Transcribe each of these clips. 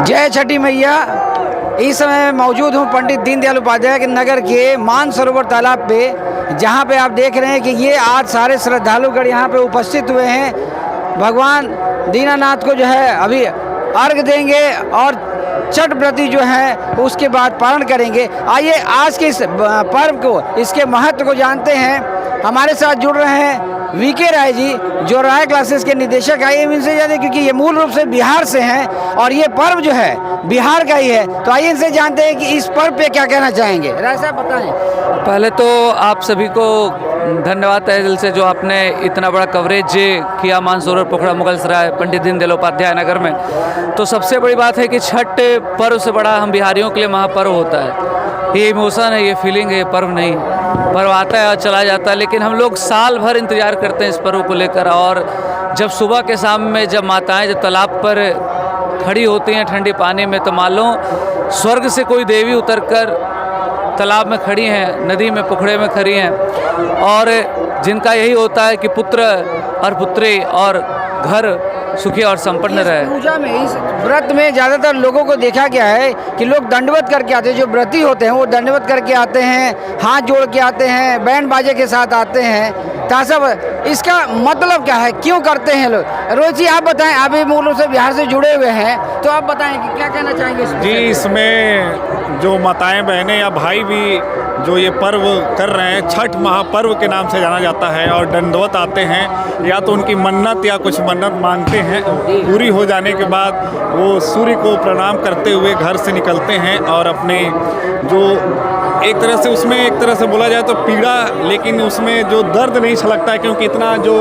जय छठी मैया। इस समय मौजूद हूँ पंडित दीनदयाल उपाध्याय के नगर के मानसरोवर तालाब पे, जहाँ पे आप देख रहे हैं कि ये आज सारे श्रद्धालुगण यहाँ पे उपस्थित हुए हैं। भगवान दीनानाथ को जो है अभी अर्घ देंगे और छठ व्रती जो है उसके बाद पारण करेंगे। आइए आज के इस पर्व को, इसके महत्व को जानते हैं। हमारे साथ जुड़ रहे हैं वीके राय जी, जो राय क्लासेस के निदेशक आए इनसे जानते, क्योंकि ये मूल रूप से बिहार से हैं और ये पर्व जो है बिहार का ही है। तो आइए इनसे जानते हैं कि इस पर्व पे क्या कहना चाहेंगे। राय साहब बताएं। पहले तो आप सभी को धन्यवाद तहे दिल से जो आपने इतना बड़ा कवरेज किया मानसरोवर पोखरा मुगलसराय पंडित दीनदयाल उपाध्याय नगर में। तो सबसे बड़ी बात है कि छठ पर्व से बड़ा हम बिहारियों के लिए महापर्व होता है। ये इमोशन है, ये फीलिंग है, ये पर्व नहीं। पर्व आता है और चला जाता है, लेकिन हम लोग साल भर इंतजार करते हैं इस पर्व को लेकर। और जब सुबह के शाम में जब माताएं जब तालाब पर खड़ी होती हैं ठंडे पानी में, तो मान लो स्वर्ग से कोई देवी उतरकर तालाब में खड़ी हैं, नदी में पोखरे में खड़ी हैं, और जिनका यही होता है कि पुत्र और पुत्री और घर सुखी और संपन्न रहे। पूजा में, इस व्रत में ज़्यादातर लोगों को देखा गया है कि लोग दंडवत करके आते हैं। जो व्रती होते हैं वो दंडवत करके आते हैं, हाथ जोड़ के आते हैं, बैंड बाजे के साथ आते हैं। तासब इसका मतलब क्या है, क्यों करते हैं लोग? रोहित जी आप बताएं, आप भी मूल रूप से बिहार से जुड़े हुए हैं, तो आप बताएं कि क्या कहना चाहेंगे इसमें? जी, इसमें जो माताएं बहनें या भाई भी जो ये पर्व कर रहे हैं, छठ महापर्व के नाम से जाना जाता है, और दंडवत आते हैं, या तो उनकी मन्नत या कुछ मन्नत मांगते हैं, पूरी हो जाने के बाद वो सूर्य को प्रणाम करते हुए घर से निकलते हैं और अपने जो एक तरह से उसमें एक तरह से बोला जाए तो पीड़ा, लेकिन उसमें जो दर्द नहीं छलकता है, क्योंकि इतना जो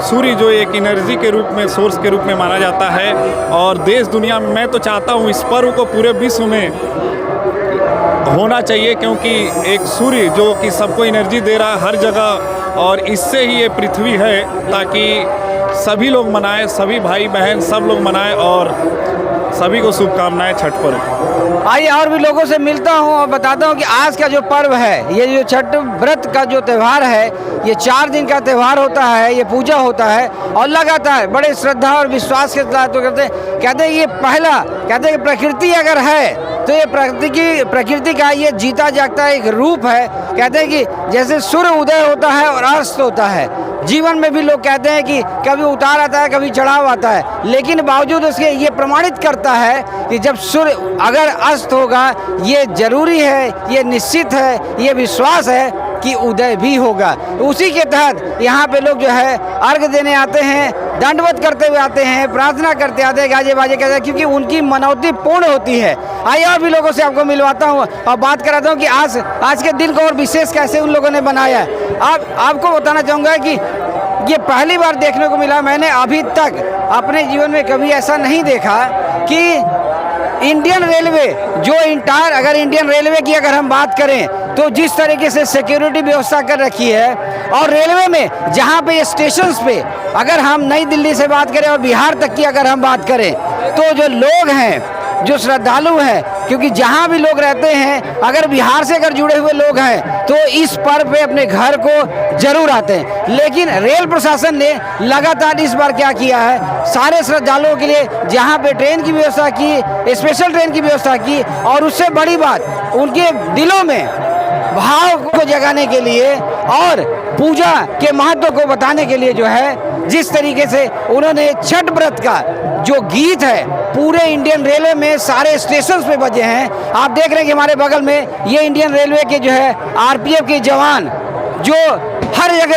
सूर्य जो एक एनर्जी के रूप में, सोर्स के रूप में माना जाता है। और देश दुनिया में मैं तो चाहता हूँ इस पर्व को पूरे विश्व में होना चाहिए, क्योंकि एक सूर्य जो कि सबको एनर्जी दे रहा है हर जगह, और इससे ही ये पृथ्वी है, ताकि सभी लोग मनाएं, सभी भाई बहन सब लोग मनाएं, और सभी को शुभकामनाएं छठ पर्व। आइए और भी लोगों से मिलता हूं और बताता हूं कि आज का जो पर्व है, ये जो छठ व्रत का जो त्यौहार है, ये 4 दिन का त्यौहार होता है, ये पूजा होता है और लगातार बड़े श्रद्धा और विश्वास के साथ तो कहते हैं ये पहला, कहते हैं कि प्रकृति अगर है तो ये प्रकृति का ये जीता जागता एक रूप है। कहते हैं कि जैसे सूर्य उदय होता है और अस्त होता है, जीवन में भी लोग कहते हैं कि कभी उतार आता है, कभी चढ़ाव आता है, लेकिन बावजूद उसके ये प्रमाणित करता है कि जब सूर्य अगर अस्त होगा, ये जरूरी है, ये निश्चित है, ये विश्वास है कि उदय भी होगा। उसी के तहत यहाँ पे लोग जो है अर्घ देने आते हैं, दंडवत करते हुए आते हैं, प्रार्थना करते आते हैं, गाजे बाजे करते हैं, क्योंकि उनकी मनौती पूर्ण होती है। आइए और भी लोगों से आपको मिलवाता हूँ और बात कराता हूँ कि आज के दिन को और विशेष कैसे उन लोगों ने बनाया है। आपको बताना चाहूँगा कि ये पहली बार देखने को मिला। मैंने अभी तक अपने जीवन में कभी ऐसा नहीं देखा कि इंडियन रेलवे जो इंटायर, अगर इंडियन रेलवे की अगर हम बात करें तो जिस तरीके से सिक्योरिटी व्यवस्था कर रखी है, और रेलवे में जहां पे स्टेशंस पे अगर हम नई दिल्ली से बात करें और बिहार तक की अगर हम बात करें, तो जो लोग हैं, जो श्रद्धालु हैं, क्योंकि जहां भी लोग रहते हैं, अगर बिहार से अगर जुड़े हुए लोग हैं तो इस पर्व पे अपने घर को जरूर आते हैं। लेकिन रेल प्रशासन ने लगातार इस बार क्या किया है, सारे श्रद्धालुओं के लिए जहां पे ट्रेन की व्यवस्था की, स्पेशल ट्रेन की व्यवस्था की, और उससे बड़ी बात उनके दिलों में भाव को जगाने के लिए और पूजा के महत्व को बताने के लिए जो है, जिस तरीके से उन्होंने छठ व्रत का जो गीत है पूरे इंडियन रेलवे में सारे स्टेशन पे बजे हैं। आप देख रहे हैं कि हमारे बगल में ये इंडियन रेलवे के जो है आरपीएफ के जवान जो हर जगह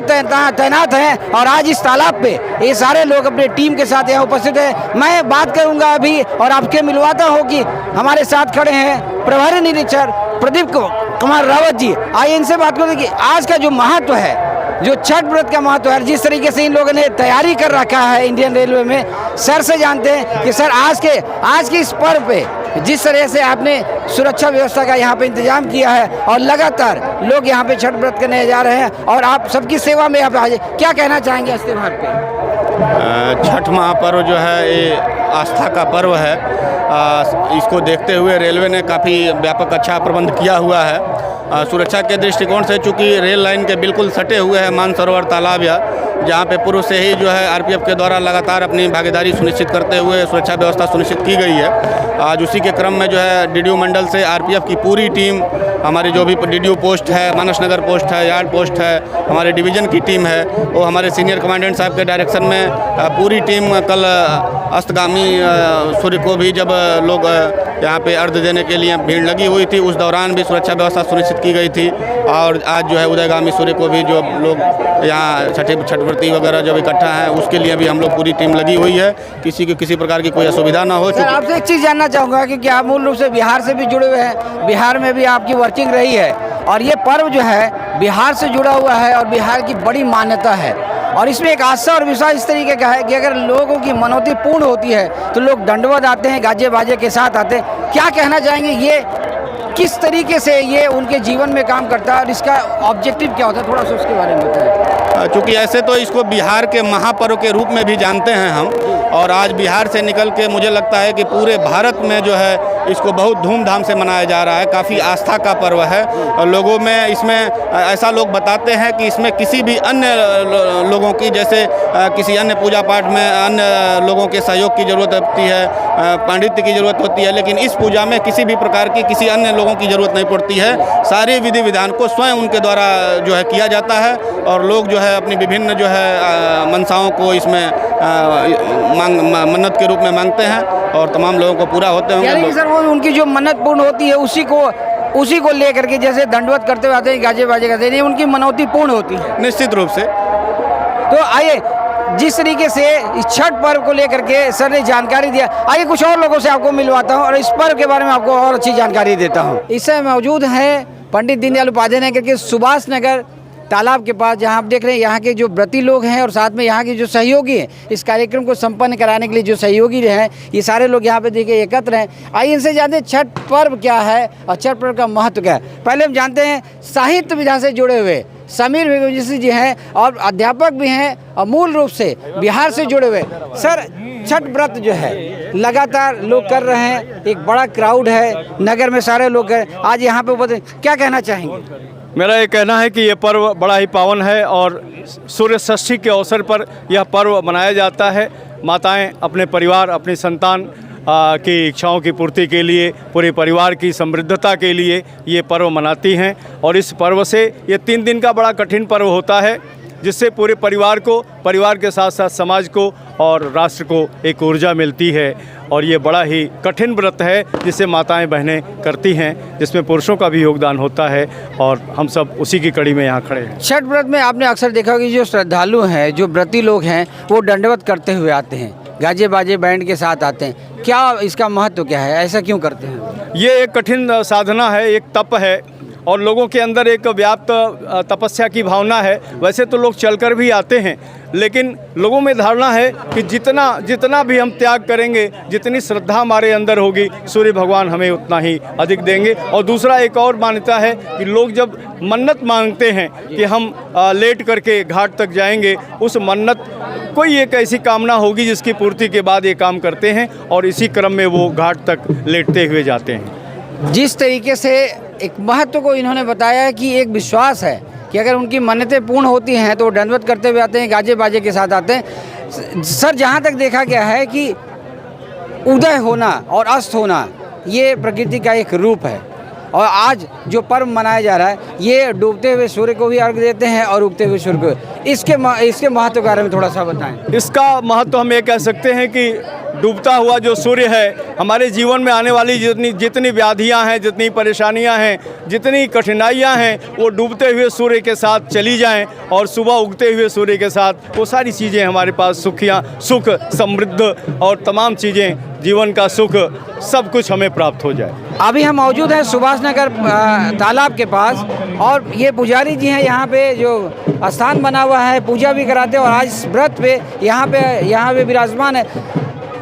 तैनात हैं, और आज इस तालाब पे ये सारे लोग अपने टीम के साथ यहाँ उपस्थित हैं। मैं बात करूंगा अभी और आपके मिलवाता हूँ कि हमारे साथ खड़े हैं प्रभारी निरीक्षक प्रदीप कुमार रावत जी। आइए इनसे बात करें कि आज का जो महत्व है, जो छठ व्रत का महत्व है, जिस तरीके से इन लोगों ने तैयारी कर रखा है इंडियन रेलवे में। सर से जानते हैं कि सर आज के इस पर्व पे जिस तरह से आपने सुरक्षा व्यवस्था का यहाँ पे इंतजाम किया है और लगातार लोग यहाँ पे छठ व्रत करने जा रहे हैं और आप सबकी सेवा में यहाँ पे आज क्या कहना चाहेंगे इस त्योहार पे? छठ महापर्व जो है ये आस्था का पर्व है। इसको देखते हुए रेलवे ने काफ़ी व्यापक अच्छा प्रबंध किया हुआ है। सुरक्षा के दृष्टिकोण से चूँकि रेल लाइन के बिल्कुल सटे हुए हैं मानसरोवर तालाब, या जहाँ पे पूर्व से ही जो है आरपीएफ के द्वारा लगातार अपनी भागीदारी सुनिश्चित करते हुए सुरक्षा व्यवस्था सुनिश्चित की गई है। आज उसी के क्रम में जो है डीडीओ मंडल से आरपीएफ की पूरी टीम, हमारी जो भी डीडीओ पोस्ट है, मानस नगर पोस्ट है, यार्ड पोस्ट है, हमारे डिवीज़न की टीम है, वो हमारे सीनियर कमांडेंट साहब के डायरेक्शन में पूरी टीम कल अस्तगामी सूर्य को भी जब लोग यहाँ पे अर्घ देने के लिए भीड़ लगी हुई थी, उस दौरान भी सुरक्षा व्यवस्था सुनिश्चित की गई थी। और आज जो है उदयगामी सूर्य को भी जो लोग यहाँ छठव्रती वगैरह जब इकट्ठा है उसके लिए भी हम लोग पूरी टीम लगी हुई है, किसी की किसी प्रकार की कोई असुविधा ना हो। सर आपसे एक चीज़ जानना चाहूँगा क्योंकि आप मूल रूप से बिहार से भी जुड़े हुए हैं, बिहार में भी आपकी वर्किंग रही है और ये पर्व जो है बिहार से जुड़ा हुआ है और बिहार की बड़ी मान्यता है और इसमें एक आस्था और विश्वास इस तरीके का है कि अगर लोगों की मनौती पूर्ण होती है तो लोग दंडवत आते हैं, गाजे बाजे के साथ आते हैं। क्या कहना चाहेंगे, ये किस तरीके से ये उनके जीवन में काम करता है और इसका ऑब्जेक्टिव क्या होता है, थोड़ा सा उसके बारे में बताएं। चूँकि ऐसे तो इसको बिहार के महापर्व के रूप में भी जानते हैं हम, और आज बिहार से निकल के मुझे लगता है कि पूरे भारत में जो है इसको बहुत धूमधाम से मनाया जा रहा है। काफ़ी आस्था का पर्व है और लोगों में इसमें ऐसा लोग बताते हैं कि इसमें किसी भी अन्य लोगों की, जैसे किसी अन्य पूजा पाठ में अन्य लोगों के सहयोग की ज़रूरत होती है, पांडित्य की ज़रूरत होती है, लेकिन इस पूजा में किसी भी प्रकार की किसी अन्य लोगों की ज़रूरत नहीं पड़ती है। सारे विधि विधान को स्वयं उनके द्वारा जो है किया जाता है और लोग जो है अपनी विभिन्न जो है मनसाओं को इसमें मन्नत के रूप में मांगते हैं और तमाम लोगों को पूरा होते हैं। सर वो उनकी जो मन्नत पूर्ण होती है उसी को लेकर के जैसे दंडवत करते हुए आते हैं, गाजे बाजे करते हैं, उनकी मनौती पूर्ण होती है निश्चित रूप से। तो आइए जिस तरीके से इस छठ पर्व को लेकर के सर ने जानकारी दिया, आइए कुछ और लोगों से आपको मिलवाता हूं और इस पर्व के बारे में आपको और अच्छी जानकारी देता हूं। इस समय मौजूद है पंडित दीनदयाल उपाध्याय नगर के सुभाष नगर तालाब के पास, जहां आप देख रहे हैं यहाँ के जो व्रती लोग हैं और साथ में यहाँ के जो सहयोगी हैं, इस कार्यक्रम को संपन्न कराने के लिए जो सहयोगी हैं, ये सारे लोग यहाँ पे देखिए एकत्र हैं। आइए इनसे जानते हैं छठ पर्व क्या है और छठ पर्व का महत्व क्या है। पहले हम जानते हैं साहित्य विधा से जुड़े हुए समीर विवेक जी हैं और अध्यापक भी हैं और मूल रूप से बिहार से जुड़े हुए। सर छठ व्रत जो है लगातार लोग कर रहे हैं, एक बड़ा क्राउड है, नगर में सारे लोग हैं, आज यहाँ पे उपस्थित, क्या कहना चाहेंगे? मेरा ये कहना है कि ये पर्व बड़ा ही पावन है और सूर्य षष्ठी के अवसर पर यह पर्व मनाया जाता है। माताएं अपने परिवार, अपनी संतान की इच्छाओं की पूर्ति के लिए, पूरे परिवार की समृद्धता के लिए ये पर्व मनाती हैं और इस पर्व से ये 3 दिन का बड़ा कठिन पर्व होता है, जिससे पूरे परिवार को, परिवार के साथ साथ समाज को और राष्ट्र को एक ऊर्जा मिलती है। और ये बड़ा ही कठिन व्रत है जिसे माताएं बहनें करती हैं, जिसमें पुरुषों का भी योगदान होता है और हम सब उसी की कड़ी में यहाँ खड़े हैं। छठ व्रत में आपने अक्सर देखा होगा कि जो श्रद्धालु हैं, जो व्रती लोग हैं, वो दंडवत करते हुए आते हैं, गाजे बाजे बैंड के साथ आते हैं। क्या इसका महत्व क्या है, ऐसा क्यों करते हैं? ये एक कठिन साधना है, एक तप है और लोगों के अंदर एक व्याप्त तपस्या की भावना है। वैसे तो लोग चलकर भी आते हैं, लेकिन लोगों में धारणा है कि जितना भी हम त्याग करेंगे, जितनी श्रद्धा हमारे अंदर होगी, सूर्य भगवान हमें उतना ही अधिक देंगे। और दूसरा एक और मान्यता है कि लोग जब मन्नत मांगते हैं कि हम लेट करके घाट तक जाएंगे, उस मन्नत कोई एक ऐसी कामना होगी जिसकी पूर्ति के बाद ये काम करते हैं और इसी क्रम में वो घाट तक लेटते हुए जाते हैं। जिस तरीके से एक महत्व को इन्होंने बताया है कि एक विश्वास है कि अगर उनकी मन्नतें पूर्ण होती हैं तो वो दंडवत करते हुए आते हैं, गाजे बाजे के साथ आते हैं। सर जहाँ तक देखा गया है कि उदय होना और अस्त होना ये प्रकृति का एक रूप है और आज जो पर्व मनाया जा रहा है ये डूबते हुए सूर्य को भी अर्घ देते हैं और उगते हुए सूर्य को। इसके महत्व के बारे में थोड़ा सा बताएं। इसका महत्व हम ये कह सकते हैं कि डूबता हुआ जो सूर्य है, हमारे जीवन में आने वाली जितनी व्याधियां हैं, जितनी परेशानियां हैं, जितनी कठिनाइयां हैं, वो डूबते हुए सूर्य के साथ चली जाएं और सुबह उगते हुए सूर्य के साथ वो सारी चीज़ें हमारे पास सुख, समृद्ध और तमाम चीज़ें, जीवन का सुख, सब कुछ हमें प्राप्त हो जाए। अभी हम मौजूद हैं सुभाष नगर तालाब के पास और ये पुजारी जी हैं, यहाँ पे जो स्थान बना हुआ है पूजा भी कराते हैं और आज इस व्रत पे यहाँ पे विराजमान है।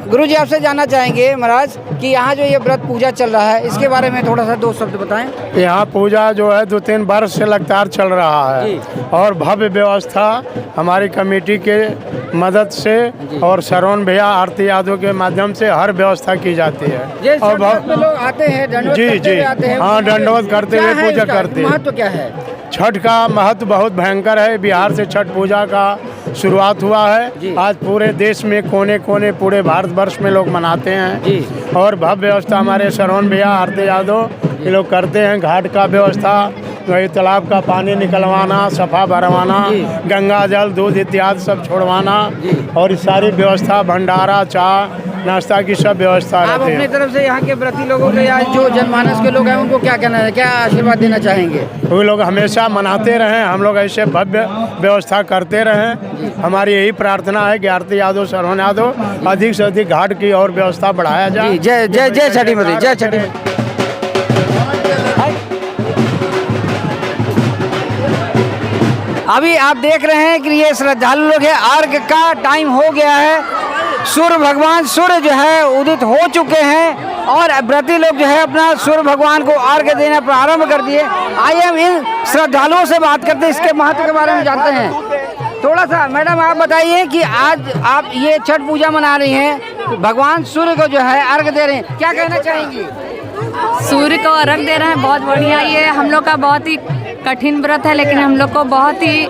गुरुजी आपसे जानना चाहेंगे महाराज कि यहाँ जो ये व्रत पूजा चल रहा है इसके बारे में थोड़ा सा 2 शब्द बताएं। यहाँ पूजा जो है 2-3 वर्ष से लगातार चल रहा है और भव्य व्यवस्था हमारी कमेटी के मदद से और श्रवण भैया आरती यादव के माध्यम से हर व्यवस्था की जाती है। और लोग आते हैं दंडवत करते हुए आते हैं। हाँ, दंडवत करते हुए पूजा करते हैं। महत्व क्या है? छठ का महत्व बहुत भयंकर है। बिहार से छठ पूजा का शुरुआत हुआ है। आज पूरे देश में कोने कोने पूरे भारतवर्ष में लोग मनाते हैं और भव्य व्यवस्था हमारे श्रवण भैया आरती यादव ये लोग करते हैं। घाट का व्यवस्था, वही तालाब का पानी निकलवाना, सफा भरवाना, गंगा जल दूध इत्यादि सब छोड़वाना और इस सारी व्यवस्था, भंडारा, चाय नाश्ता की सब व्यवस्था आप रहती अपनी है। तरफ से यहाँ के व्रती लोगों के या जो जनमानस के लोग हैं उनको क्या कहना है, क्या आशीर्वाद देना चाहेंगे? वो लोग हमेशा मनाते रहें, हम लोग ऐसे भव्य व्यवस्था करते रहें। हमारी यही प्रार्थना है कि आरती यादव, श्रवण यादव अधिक से अधिक घाट की और व्यवस्था बढ़ाया जाए। जय जय जय छठी माता, जय छठी माता। अभी आप देख रहे हैं कि ये श्रद्धालु लोग हैं, अर्घ का टाइम हो गया है। सूर्य भगवान सूर्य जो है उदित हो चुके हैं और व्रती लोग जो है अपना सूर्य भगवान को अर्घ देना प्रारंभ कर दिए। आइए हम इन श्रद्धालुओं से बात करते हैं, इसके महत्व के बारे में जानते हैं। थोड़ा सा मैडम आप बताइए कि आज आप ये छठ पूजा मना रही हैं, भगवान सूर्य को जो है अर्घ दे रहे हैं, क्या कहना चाहेंगी? सूर्य को अर्घ दे रहे हैं, बहुत बढ़िया। ये हम लोग का बहुत ही कठिन व्रत है, लेकिन हम लोग को बहुत ही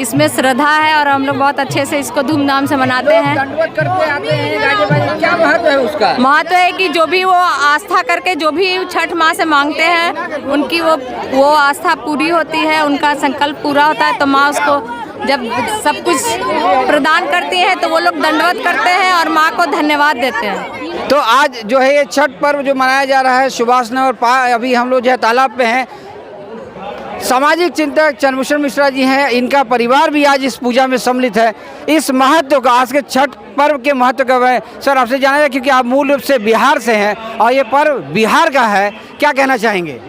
इसमें श्रद्धा है और हम लोग बहुत अच्छे से इसको धूमधाम से मनाते हैं। दंडवत करके आते हैं, गाजे बाजे, क्या महत्व है उसका? महत्व है कि जो भी वो आस्था करके जो भी छठ माँ से मांगते हैं उनकी वो आस्था पूरी होती है, उनका संकल्प पूरा होता है। तो माँ उसको जब सब कुछ प्रदान करती है तो वो लोग दंडवत करते हैं और माँ को धन्यवाद देते हैं। तो आज जो है ये छठ पर्व जो मनाया जा रहा है सुभाष नगर अभी हम लोग जो है तालाब पे हैं। सामाजिक चिंतक चंद्रभूषण मिश्रा जी हैं, इनका परिवार भी आज इस पूजा में सम्मिलित है। इस महत्व का, आज के छठ पर्व के महत्व का है सर आपसे जाना जाए, क्योंकि आप मूल रूप से बिहार से हैं और ये पर्व बिहार का है, क्या कहना चाहेंगे?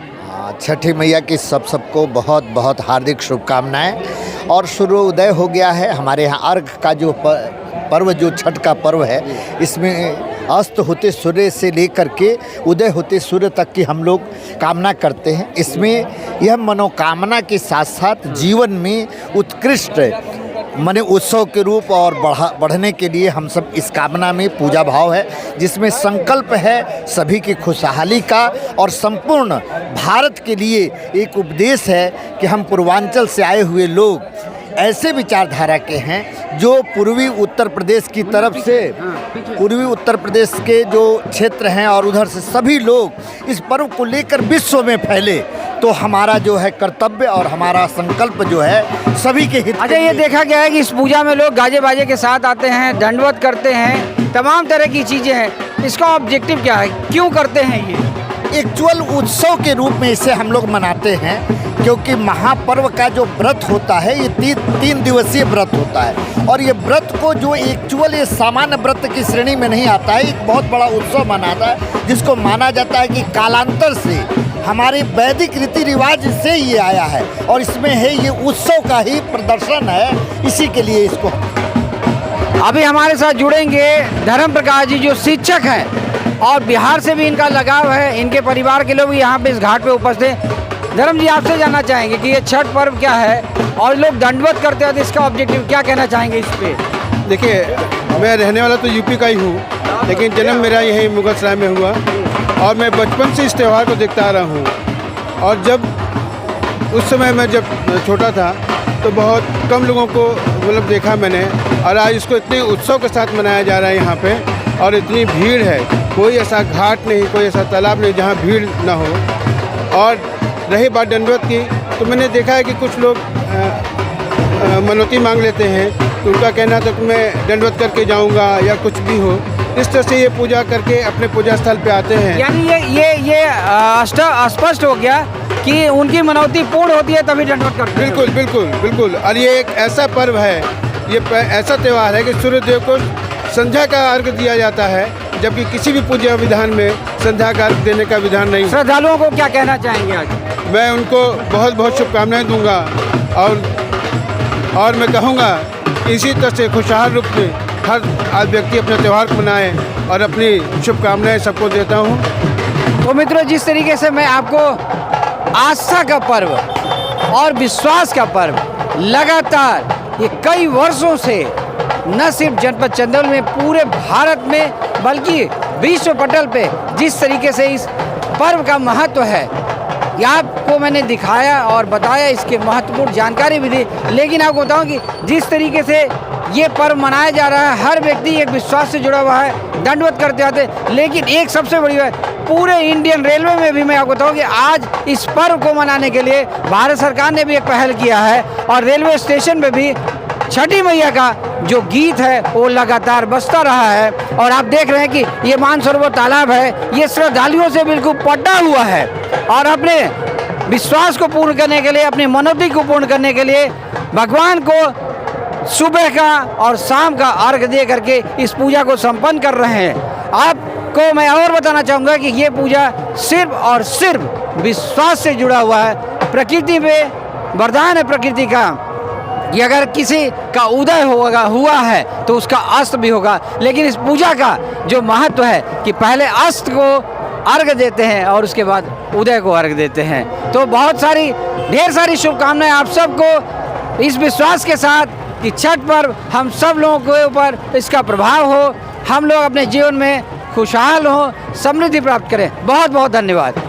छठी मैया की सबको बहुत बहुत हार्दिक शुभकामनाएं। और सूर्योदय हो गया है। हमारे यहाँ अर्घ का जो पर्व, जो छठ का पर्व है, इसमें अस्त होते सूर्य से लेकर के उदय होते सूर्य तक की हम लोग कामना करते हैं। इसमें यह मनोकामना के साथ साथ जीवन में उत्कृष्ट माने उत्सव के रूप और बढ़ने के लिए हम सब इस कामना में पूजा भाव है, जिसमें संकल्प है सभी की खुशहाली का और संपूर्ण भारत के लिए एक उपदेश है कि हम पूर्वांचल से आए हुए लोग ऐसे विचारधारा के हैं जो पूर्वी उत्तर प्रदेश की तरफ से, पूर्वी उत्तर प्रदेश के जो क्षेत्र हैं और उधर से सभी लोग इस पर्व को लेकर विश्व में फैले। तो हमारा जो है कर्तव्य और हमारा संकल्प जो है सभी के हित। अच्छा, ये देखा गया है कि इस पूजा में लोग गाजे बाजे के साथ आते हैं, दंडवत करते हैं, तमाम तरह की चीज़ें हैं। इसका ऑब्जेक्टिव क्या है, क्यों करते हैं? ये एक्चुअल उत्सव के रूप में इसे हम लोग मनाते हैं, क्योंकि महापर्व का जो व्रत होता है ये 3 दिवसीय व्रत होता है। और ये व्रत को जो एक्चुअल ये सामान्य व्रत की श्रेणी में नहीं आता है, एक बहुत बड़ा उत्सव मनाता है, जिसको माना जाता है कि कालांतर से हमारे वैदिक रीति रिवाज से ये आया है और इसमें है ये उत्सव का ही प्रदर्शन है। इसी के लिए इसको अभी हमारे साथ जुड़ेंगे धर्म प्रकाश जी, जो शिक्षक हैं और बिहार से भी इनका लगाव है। इनके परिवार के लोग भी यहाँ पे इस घाट पे उपस्थित हैं। धर्म जी, आपसे जानना चाहेंगे कि ये छठ पर्व क्या है और लोग दंडवत करते हैं, तो इसका ऑब्जेक्टिव क्या कहना चाहेंगे इस पे? देखिए, मैं रहने वाला तो यूपी का ही हूँ, लेकिन जन्म मेरा यहीं मुगलसराय में हुआ और मैं बचपन से इस त्यौहार को देखता आ रहा हूँ। और जब उस समय मैं जब छोटा था तो बहुत कम लोगों को मतलब देखा मैंने, और आज इसको इतने उत्सव के साथ मनाया जा रहा है यहाँ पे, और इतनी भीड़ है। कोई ऐसा घाट नहीं, कोई ऐसा तालाब नहीं जहाँ भीड़ ना हो। और रही बात दंडवत की, तो मैंने देखा है कि कुछ लोग मनौती मांग लेते हैं, तो उनका कहना था कि मैं दंडवत करके जाऊंगा या कुछ भी हो। इस तरह से ये पूजा करके अपने पूजा स्थल पे आते हैं। यानी ये स्पष्ट हो गया कि उनकी मनौती पूर्ण होती है तभी दंडवत करते हैं। बिल्कुल बिल्कुल बिल्कुल। और ये एक ऐसा पर्व है, ये ऐसा त्यौहार है कि सूर्यदेव को संध्या का अर्घ दिया जाता है, जबकि किसी भी पूजा विधान में संध्या का अर्घ देने का विधान नहीं। श्रद्धालुओं को क्या कहना चाहेंगे आज? मैं उनको बहुत बहुत शुभकामनाएं दूंगा और मैं कहूँगा इसी तरह से खुशहाल रूप में हर व्यक्ति अपने त्यौहार को मनाए और अपनी शुभकामनाएं सबको देता हूँ। तो मित्रों, जिस तरीके से मैं आपको आस्था का पर्व और विश्वास का पर्व लगातार ये कई वर्षों से न सिर्फ जनपद चंदौली में, पूरे भारत में, बल्कि विश्व पटल पे जिस तरीके से इस पर्व का महत्व है, ये आपको मैंने दिखाया और बताया, इसके महत्वपूर्ण जानकारी भी दी। लेकिन आपको बताऊं कि जिस तरीके से ये पर्व मनाया जा रहा है। हर व्यक्ति एक विश्वास से जुड़ा हुआ है, दंडवत करते आते हैं। लेकिन एक सबसे बड़ी बात, पूरे इंडियन रेलवे में भी मैं आपको बताऊँ कि आज इस पर्व को मनाने के लिए भारत सरकार ने भी एक पहल किया है और रेलवे स्टेशन पे भी छठी मैया का जो गीत है वो लगातार बजता रहा है। और आप देख रहे हैं कि ये मानसरोवर तालाब है, ये श्रद्धालुओं से बिल्कुल पटा हुआ है और अपने विश्वास को पूर्ण करने के लिए, अपनी मनोती को पूर्ण करने के लिए भगवान को सुबह का और शाम का अर्घ दे करके इस पूजा को संपन्न कर रहे हैं। आपको मैं और बताना चाहूँगा कि ये पूजा सिर्फ और सिर्फ विश्वास से जुड़ा हुआ है। प्रकृति पे वरदान है प्रकृति का कि अगर किसी का उदय हुआ है तो उसका अस्त भी होगा। लेकिन इस पूजा का जो महत्व है कि पहले अस्त को अर्घ देते हैं और उसके बाद उदय को अर्घ देते हैं। तो ढेर सारी शुभकामनाएं आप सबको इस विश्वास के साथ कि छठ पर्व हम सब लोगों के ऊपर इसका प्रभाव हो, हम लोग अपने जीवन में खुशहाल हो, समृद्धि प्राप्त करें। बहुत बहुत धन्यवाद।